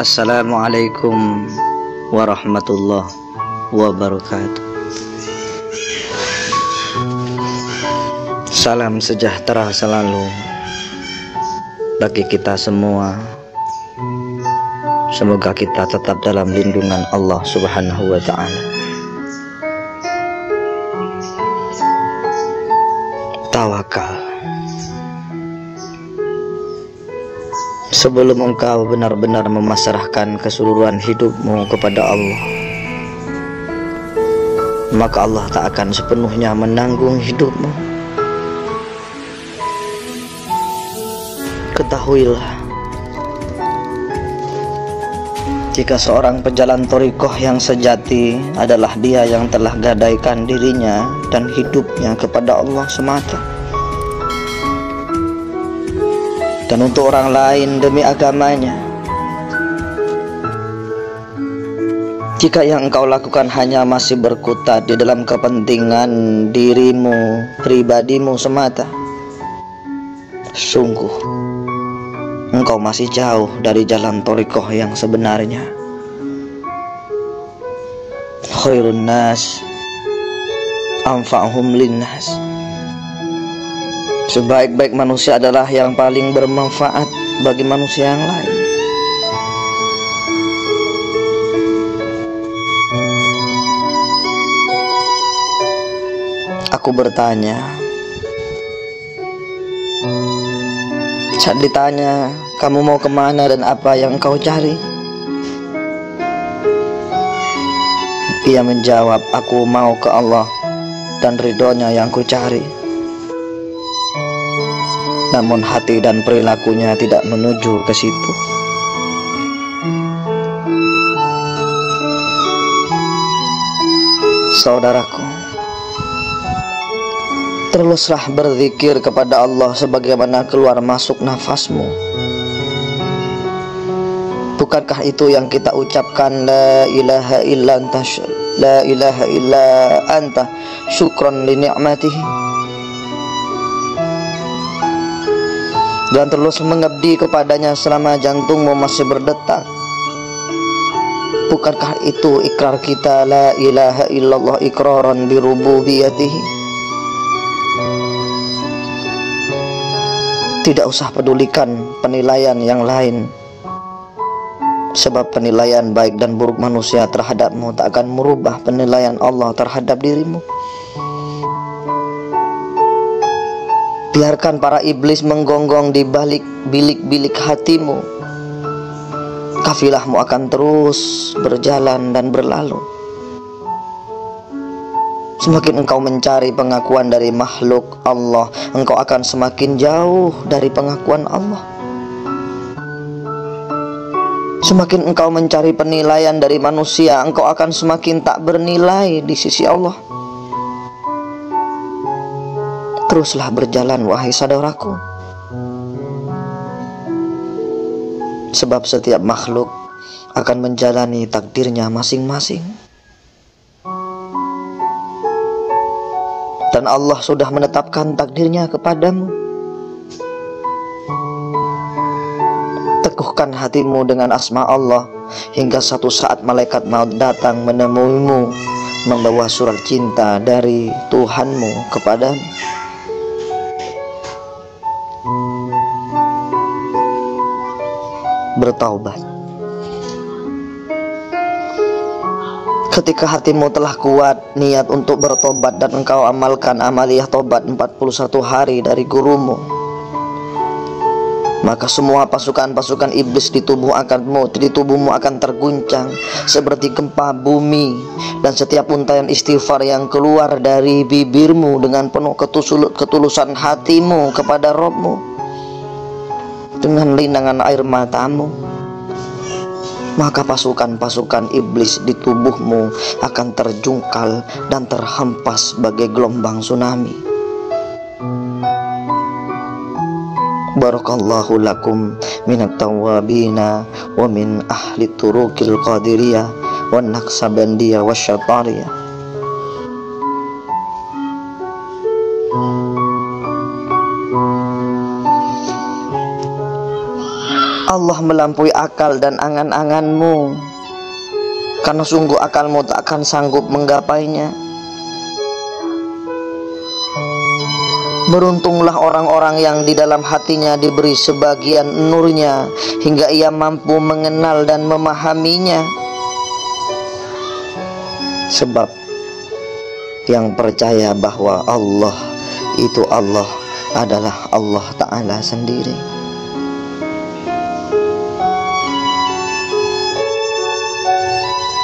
Assalamualaikum warahmatullahi wabarakatuh. Salam sejahtera selalu bagi kita semua. Semoga kita tetap dalam lindungan Allah Subhanahu wa ta'ala. Tawakal. Sebelum engkau benar-benar memasrahkan keseluruhan hidupmu kepada Allah, maka Allah tak akan sepenuhnya menanggung hidupmu. Ketahuilah, jika seorang pejalan thariqah yang sejati adalah dia yang telah gadaikan dirinya dan hidupnya kepada Allah semata, dan untuk orang lain demi agamanya. Jika yang engkau lakukan hanya masih berkutat di dalam kepentingan dirimu, pribadimu semata, sungguh engkau masih jauh dari jalan thariqah yang sebenarnya. Khairun nas anfa'uhum linnas. Sebaik-baik manusia adalah yang paling bermanfaat bagi manusia yang lain. Aku bertanya, saat ditanya, kamu mau kemana dan apa yang kau cari? Ia menjawab, aku mau ke Allah dan ridhonya yang ku cari. Namun hati dan perilakunya tidak menuju ke situ. Saudaraku, teruslah berzikir kepada Allah sebagaimana keluar masuk nafasmu. Bukankah itu yang kita ucapkan, la ilaha illa anta, la ilaha illa anta syukran li ni'matihi, dan terus mengabdi kepadanya selama jantungmu masih berdetak? Bukankah itu ikrar kita, la ilaha illallah iqraran bi rububiyatihi? Tidak usah pedulikan penilaian yang lain, sebab penilaian baik dan buruk manusia terhadapmu tak akan merubah penilaian Allah terhadap dirimu. Biarkan para iblis menggonggong di balik bilik-bilik hatimu. Kafilahmu akan terus berjalan dan berlalu. Semakin engkau mencari pengakuan dari makhluk Allah, engkau akan semakin jauh dari pengakuan Allah. Semakin engkau mencari penilaian dari manusia, engkau akan semakin tak bernilai di sisi Allah. Teruslah berjalan wahai saudaraku, sebab setiap makhluk akan menjalani takdirnya masing-masing. Dan Allah sudah menetapkan takdirnya kepadamu. Teguhkan hatimu dengan asma Allah hingga satu saat malaikat maut datang menemuimu membawa surat cinta dari Tuhanmu kepadamu. Bertaubat. Ketika hatimu telah kuat niat untuk bertobat dan engkau amalkan amaliyah tobat 41 hari dari gurumu, maka semua pasukan-pasukan iblis di tubuhmu akan terguncang seperti gempa bumi, dan setiap untayan istighfar yang keluar dari bibirmu dengan penuh ketulusan hatimu kepada Rabbmu, dengan linangan air matamu, maka pasukan-pasukan iblis di tubuhmu akan terjungkal dan terhempas bagai gelombang tsunami. Barakallahu lakum minat tawabina wa min ahli turuqil qadiriyah wa naqsabandiyah wa syatariyah. Allah melampaui akal dan angan-anganmu, karena sungguh akalmu tak akan sanggup menggapainya. Beruntunglah orang-orang yang di dalam hatinya diberi sebagian nurnya, hingga ia mampu mengenal dan memahaminya. Sebab yang percaya bahwa Allah itu Allah adalah Allah Ta'ala sendiri.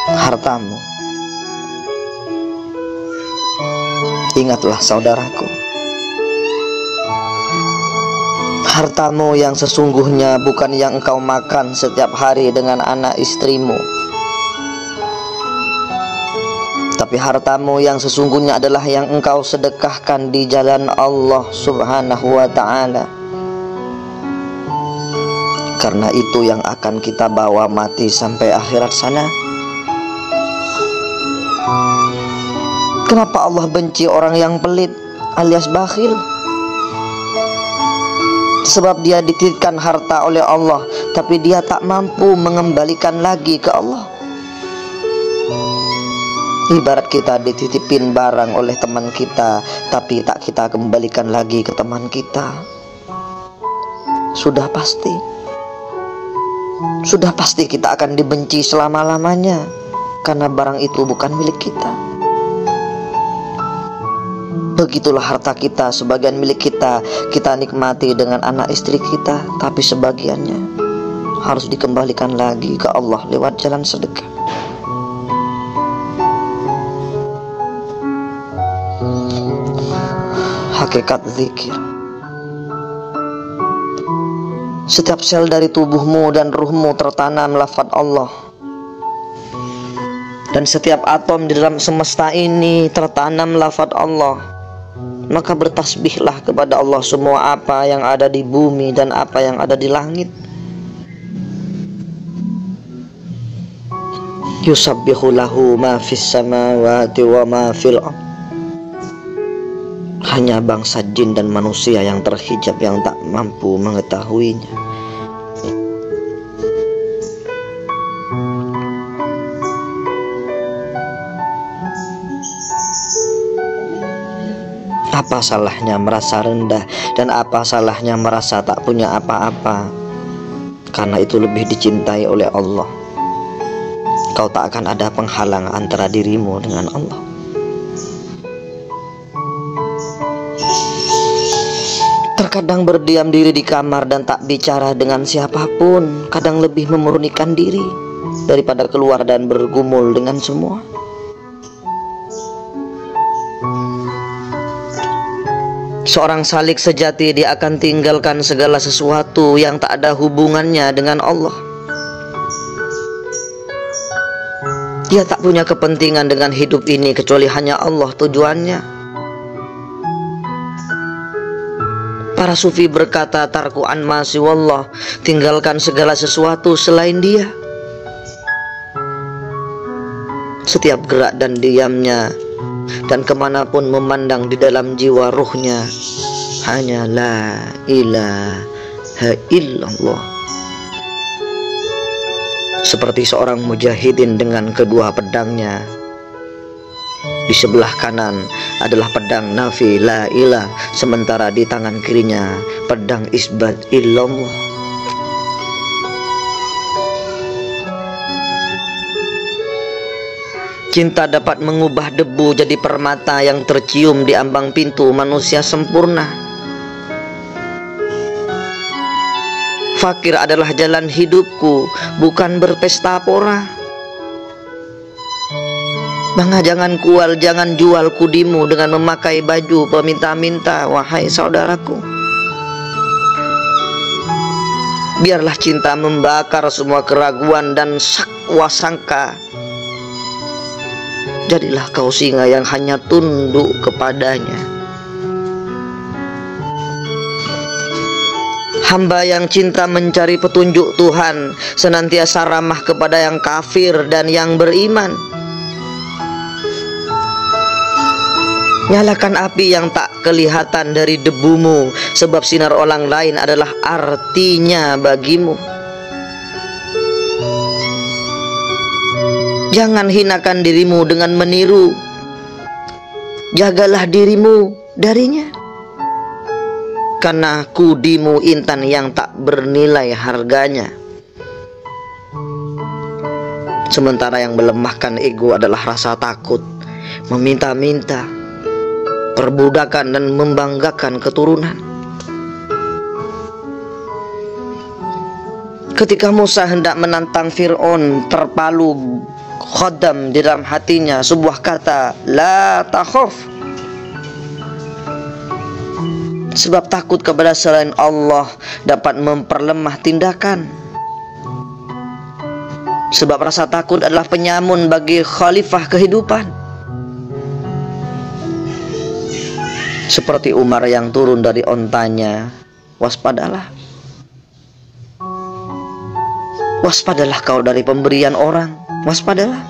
Hartamu, ingatlah saudaraku, hartamu yang sesungguhnya bukan yang engkau makan setiap hari dengan anak istrimu, tapi hartamu yang sesungguhnya adalah yang engkau sedekahkan di jalan Allah Subhanahu wa Ta'ala. Karena itu yang akan kita bawa mati sampai akhirat sana. Kenapa Allah benci orang yang pelit alias bakhil? Sebab dia dititipkan harta oleh Allah, tapi dia tak mampu mengembalikan lagi ke Allah. Ibarat kita dititipin barang oleh teman kita, tapi tak kita kembalikan lagi ke teman kita. Sudah pasti kita akan dibenci selama-lamanya, karena barang itu bukan milik kita. Begitulah harta kita, sebagian milik kita, kita nikmati dengan anak istri kita, tapi sebagiannya harus dikembalikan lagi ke Allah lewat jalan sedekah. Hakikat zikir. Setiap sel dari tubuhmu dan ruhmu tertanam lafaz Allah. Dan setiap atom di dalam semesta ini tertanam lafaz Allah. Maka bertasbihlah kepada Allah semua apa yang ada di bumi dan apa yang ada di langit. Yusabbihu lahu ma fis samawati wa ma fil ardh. Hanya bangsa jin dan manusia yang terhijab yang tak mampu mengetahuinya. Apa salahnya merasa rendah, dan apa salahnya merasa tak punya apa-apa? Karena itu lebih dicintai oleh Allah. Kau tak akan ada penghalang antara dirimu dengan Allah. Terkadang berdiam diri di kamar dan tak bicara dengan siapapun, kadang lebih memurnikan diri daripada keluar dan bergumul dengan semua. Seorang salik sejati, dia akan tinggalkan segala sesuatu yang tak ada hubungannya dengan Allah. Dia tak punya kepentingan dengan hidup ini kecuali hanya Allah tujuannya. Para sufi berkata, tarku an ma siwallah, tinggalkan segala sesuatu selain Dia. Setiap gerak dan diamnya dan kemanapun memandang di dalam jiwa ruhnya hanya la ilaha illallah. Seperti seorang mujahidin dengan kedua pedangnya. Di sebelah kanan adalah pedang nafi la ilah, sementara di tangan kirinya pedang isbat illallah. Cinta dapat mengubah debu jadi permata yang tercium di ambang pintu manusia sempurna. Fakir adalah jalan hidupku, bukan berpesta pora. Maka jangan kual, jangan jual kudimu dengan memakai baju peminta-minta, wahai saudaraku. Biarlah cinta membakar semua keraguan dan sakwa sangka. Jadilah kau singa yang hanya tunduk kepadanya. Hamba yang cinta mencari petunjuk Tuhan senantiasa ramah kepada yang kafir dan yang beriman. Nyalakan api yang tak kelihatan dari debumu, sebab sinar orang lain adalah artinya bagimu. Jangan hinakan dirimu dengan meniru. Jagalah dirimu darinya. Karena kudimu intan yang tak bernilai harganya. Sementara yang melemahkan ego adalah rasa takut, meminta-minta, perbudakan dan membanggakan keturunan. Ketika Musa hendak menantang Fir'aun, terpalu khodam di dalam hatinya sebuah kata, la takhaf. Sebab takut kepada selain Allah dapat memperlemah tindakan. Sebab rasa takut adalah penyamun bagi khalifah kehidupan. Seperti Umar yang turun dari ontanya, waspadalah. Waspadalah kau dari pemberian orang, waspadalah.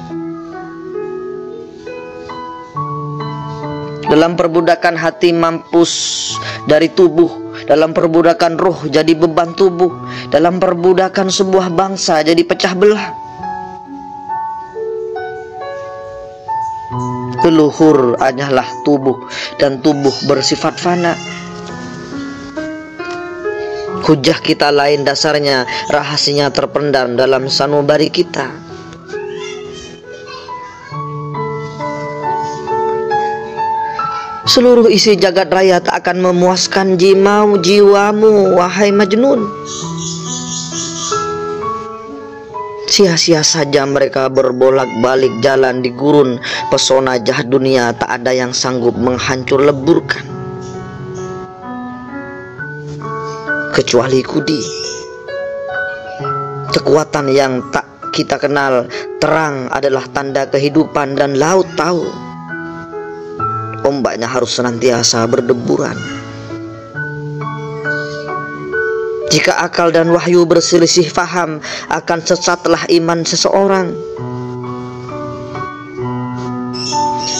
Dalam perbudakan hati mampus dari tubuh, dalam perbudakan roh jadi beban tubuh, dalam perbudakan sebuah bangsa jadi pecah belah. Leluhur hanyalah tubuh, dan tubuh bersifat fana. Hujah kita lain dasarnya, rahasianya terpendam dalam sanubari kita. Seluruh isi jagat raya tak akan memuaskan jiwamu, wahai Majnun. Sia-sia saja mereka berbolak-balik jalan di gurun pesona jahat dunia, tak ada yang sanggup menghancur leburkan kecuali kudi. Kekuatan yang tak kita kenal, terang adalah tanda kehidupan dan laut tahu. Ombaknya harus senantiasa berdeburan. Jika akal dan wahyu berselisih faham, akan sesatlah iman seseorang.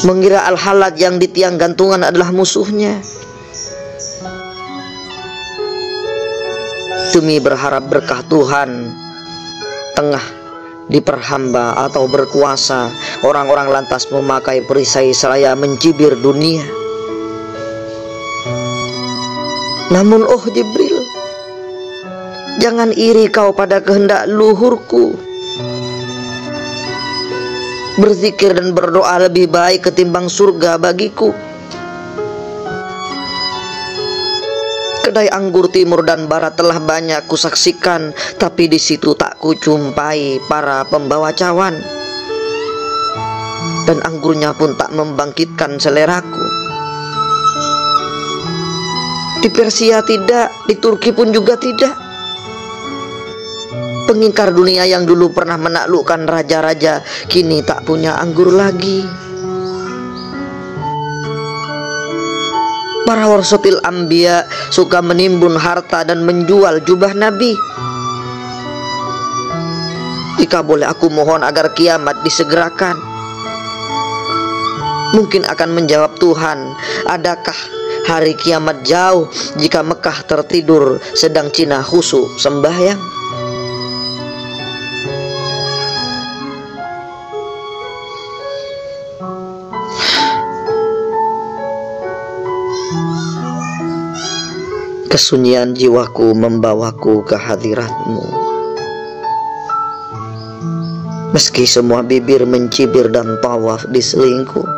Mengira al-halat yang di tiang gantungan adalah musuhnya. Demi berharap berkah Tuhan tengah diperhamba atau berkuasa, orang-orang lantas memakai perisai seraya mencibir dunia. Namun oh Jibril, jangan iri kau pada kehendak luhurku. Berzikir dan berdoa lebih baik ketimbang surga bagiku. Kedai anggur timur dan barat telah banyak kusaksikan, tapi di situ tak kucumpai para pembawa cawan. Dan anggurnya pun tak membangkitkan seleraku. Di Persia tidak, di Turki pun juga tidak. Pengingkar dunia yang dulu pernah menaklukkan raja-raja, kini tak punya anggur lagi. Para warasatil anbiya suka menimbun harta dan menjual jubah Nabi. Jika boleh aku mohon agar kiamat disegerakan. Mungkin akan menjawab Tuhan, adakah hari kiamat jauh jika Mekah tertidur sedang Cina khusyuk sembahyang? Kesunyian jiwaku membawaku ke hadiratmu. Meski semua bibir mencibir dan tawaf di selingkuh,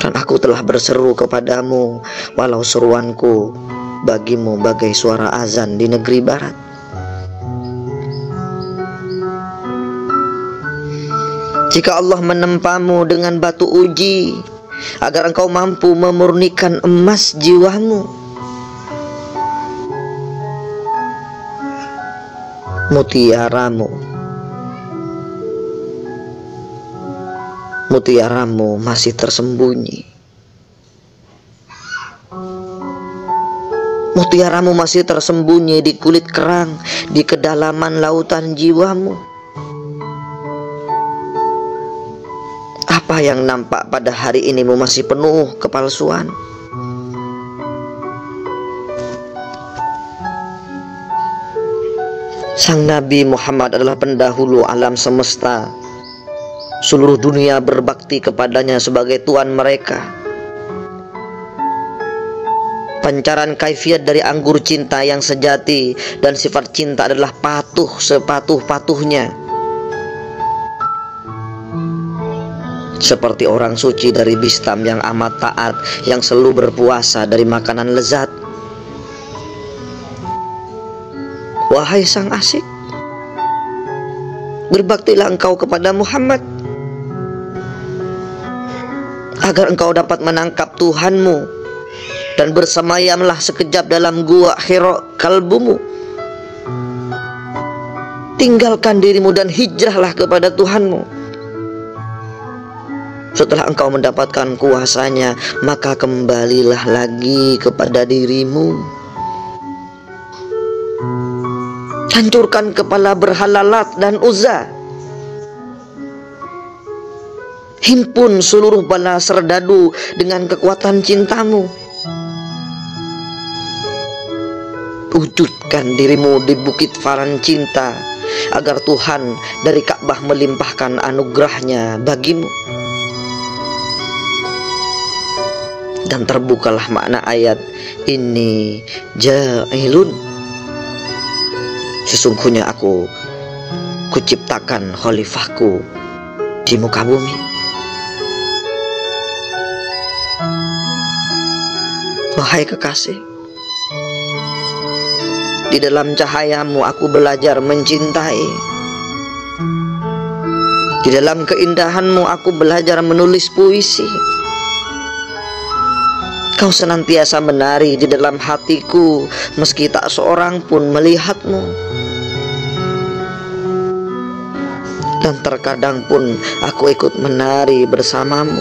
dan aku telah berseru kepadamu, walau seruanku bagimu bagai suara azan di negeri barat. Jika Allah menempamu dengan batu uji, agar engkau mampu memurnikan emas jiwamu, mutiaramu masih tersembunyi. Mutiaramu masih tersembunyi di kulit kerang, di kedalaman lautan jiwamu. Apa yang nampak pada hari ini masih penuh kepalsuan. Sang Nabi Muhammad adalah pendahulu alam semesta. Seluruh dunia berbakti kepadanya sebagai Tuhan mereka. Pancaran kaifiat dari anggur cinta yang sejati, dan sifat cinta adalah patuh sepatuh-patuhnya. Seperti orang suci dari Bistam yang amat taat, yang selalu berpuasa dari makanan lezat. Wahai sang asik, berbaktilah engkau kepada Muhammad, agar engkau dapat menangkap Tuhanmu, dan bersemayamlah sekejap dalam gua Hira kalbumu. Tinggalkan dirimu dan hijrahlah kepada Tuhanmu. Setelah engkau mendapatkan kuasanya, maka kembalilah lagi kepada dirimu. Hancurkan kepala berhala Lat dan Uzza. Himpun seluruh bala serdadu dengan kekuatan cintamu. Wujudkan dirimu di bukit Faran cinta, agar Tuhan dari Ka'bah melimpahkan anugerahnya bagimu. Dan terbukalah makna ayat ini ja'ilun. Sesungguhnya aku kuciptakan khalifahku di muka bumi. Wahai kekasih, di dalam cahayamu aku belajar mencintai. Di dalam keindahanmu aku belajar menulis puisi. Kau senantiasa menari di dalam hatiku, meski tak seorang pun melihatmu. Dan terkadang pun aku ikut menari bersamamu.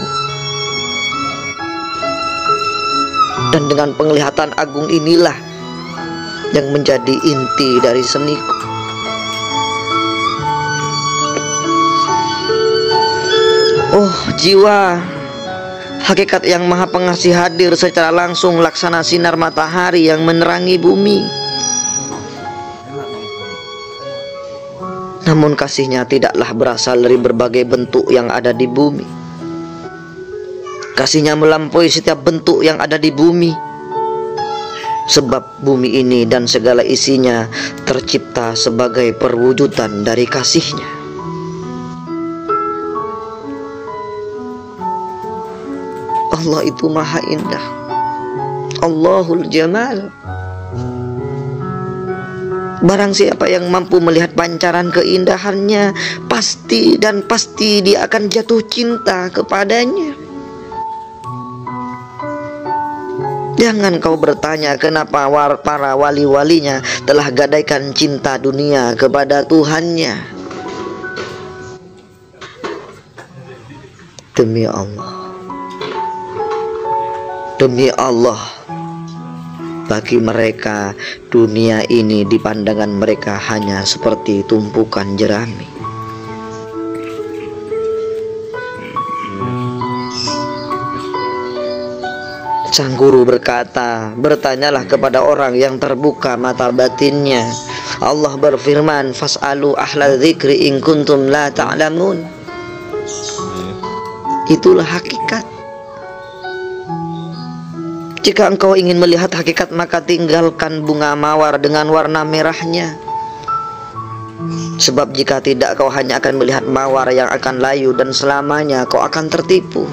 Dan dengan penglihatan agung inilah yang menjadi inti dari seniku. Oh jiwa, hakikat yang maha pengasih hadir secara langsung laksana sinar matahari yang menerangi bumi. Namun kasihnya tidaklah berasal dari berbagai bentuk yang ada di bumi. Kasihnya melampaui setiap bentuk yang ada di bumi. Sebab bumi ini dan segala isinya tercipta sebagai perwujudan dari kasihnya. Allah itu maha indah. Allahul Jamal. Barang siapa yang mampu melihat pancaran keindahannya, pasti dan pasti dia akan jatuh cinta kepadanya. Jangan kau bertanya kenapa para wali-walinya telah gadaikan cinta dunia kepada Tuhannya. Demi Allah, demi Allah, bagi mereka dunia ini di pandangan mereka hanya seperti tumpukan jerami. Sang guru berkata, bertanyalah kepada orang yang terbuka mata batinnya. Allah berfirman, fas'alu ahla dzikri in kuntum la ta'lamun. Itulah hakikat. Jika engkau ingin melihat hakikat, maka tinggalkan bunga mawar dengan warna merahnya. Sebab jika tidak, kau hanya akan melihat mawar yang akan layu, dan selamanya kau akan tertipu.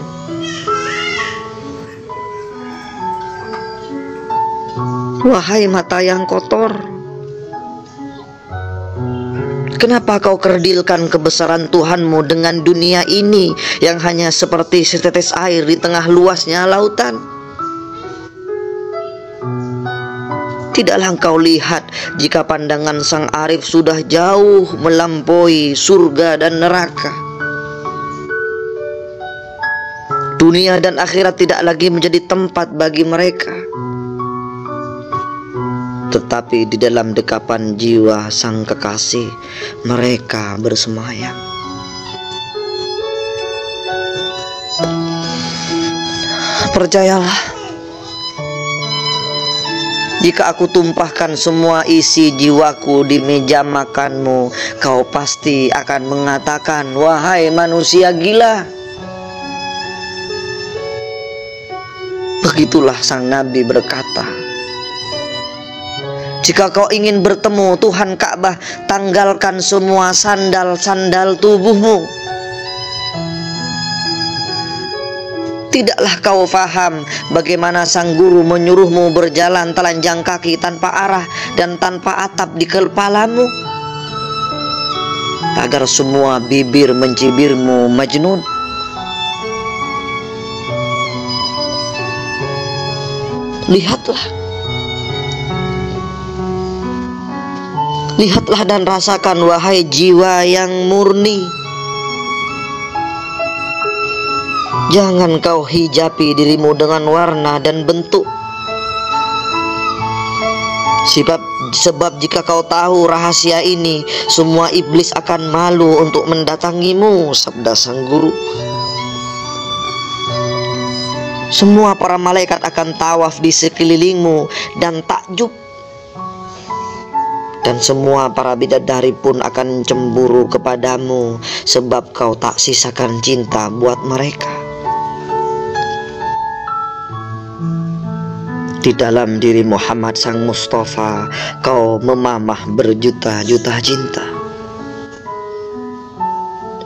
Wahai mata yang kotor, kenapa kau kerdilkan kebesaran Tuhanmu dengan dunia ini yang hanya seperti setetes air di tengah luasnya lautan? Tidaklah engkau lihat jika pandangan sang arif sudah jauh melampaui surga dan neraka? Dunia dan akhirat tidak lagi menjadi tempat bagi mereka, tetapi di dalam dekapan jiwa sang kekasih mereka bersemayam. Percayalah, Jika aku tumpahkan semua isi jiwaku di meja makanmu, kau pasti akan mengatakan, wahai manusia gila. Begitulah sang Nabi berkata. Jika kau ingin bertemu Tuhan Ka'bah, tanggalkan semua sandal-sandal tubuhmu. Tidaklah kau faham bagaimana sang guru menyuruhmu berjalan telanjang kaki tanpa arah dan tanpa atap di kepalamu, agar semua bibir mencibirmu Majnun. Lihatlah dan rasakan, wahai jiwa yang murni. Jangan kau hijapi dirimu dengan warna dan bentuk. Sebab jika kau tahu rahasia ini, semua iblis akan malu untuk mendatangimu, sabda sang guru. Semua para malaikat akan tawaf di sekelilingmu dan takjub. Dan semua para bidadari pun akan cemburu kepadamu, sebab kau tak sisakan cinta buat mereka. Di dalam diri Muhammad sang Mustafa, kau memamah berjuta-juta cinta.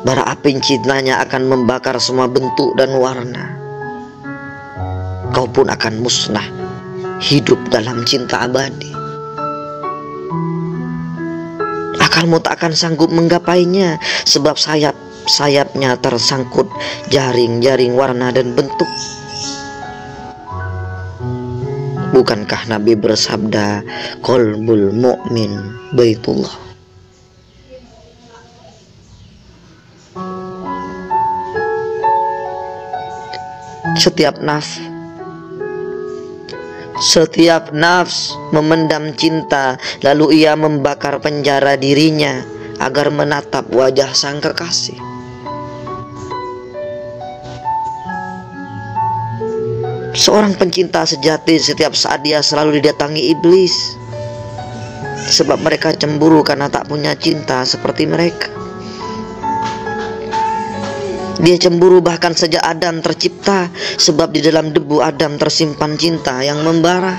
Bara api cintanya akan membakar semua bentuk dan warna. Kau pun akan musnah, hidup dalam cinta abadi. Akalmu tak akan sanggup menggapainya, sebab sayapnya tersangkut jaring-jaring warna dan bentuk. Bukankah Nabi bersabda, qalbul mu'min baitullah? Setiap nafs memendam cinta, lalu ia membakar penjara dirinya agar menatap wajah sang kekasih. Seorang pencinta sejati setiap saat dia selalu didatangi iblis, sebab mereka cemburu karena tak punya cinta seperti mereka. Dia cemburu bahkan sejak Adam tercipta, sebab di dalam debu Adam tersimpan cinta yang membara.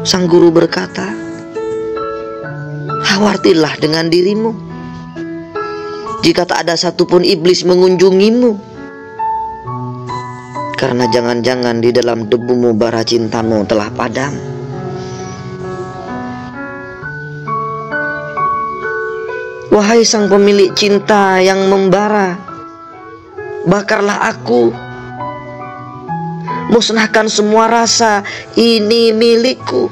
Sang guru berkata, khawatirlah dengan dirimu, jika tak ada satupun iblis mengunjungimu, karena jangan-jangan di dalam debumu bara cintamu telah padam. Wahai sang pemilik cinta yang membara, bakarlah aku, musnahkan semua rasa, ini milikku.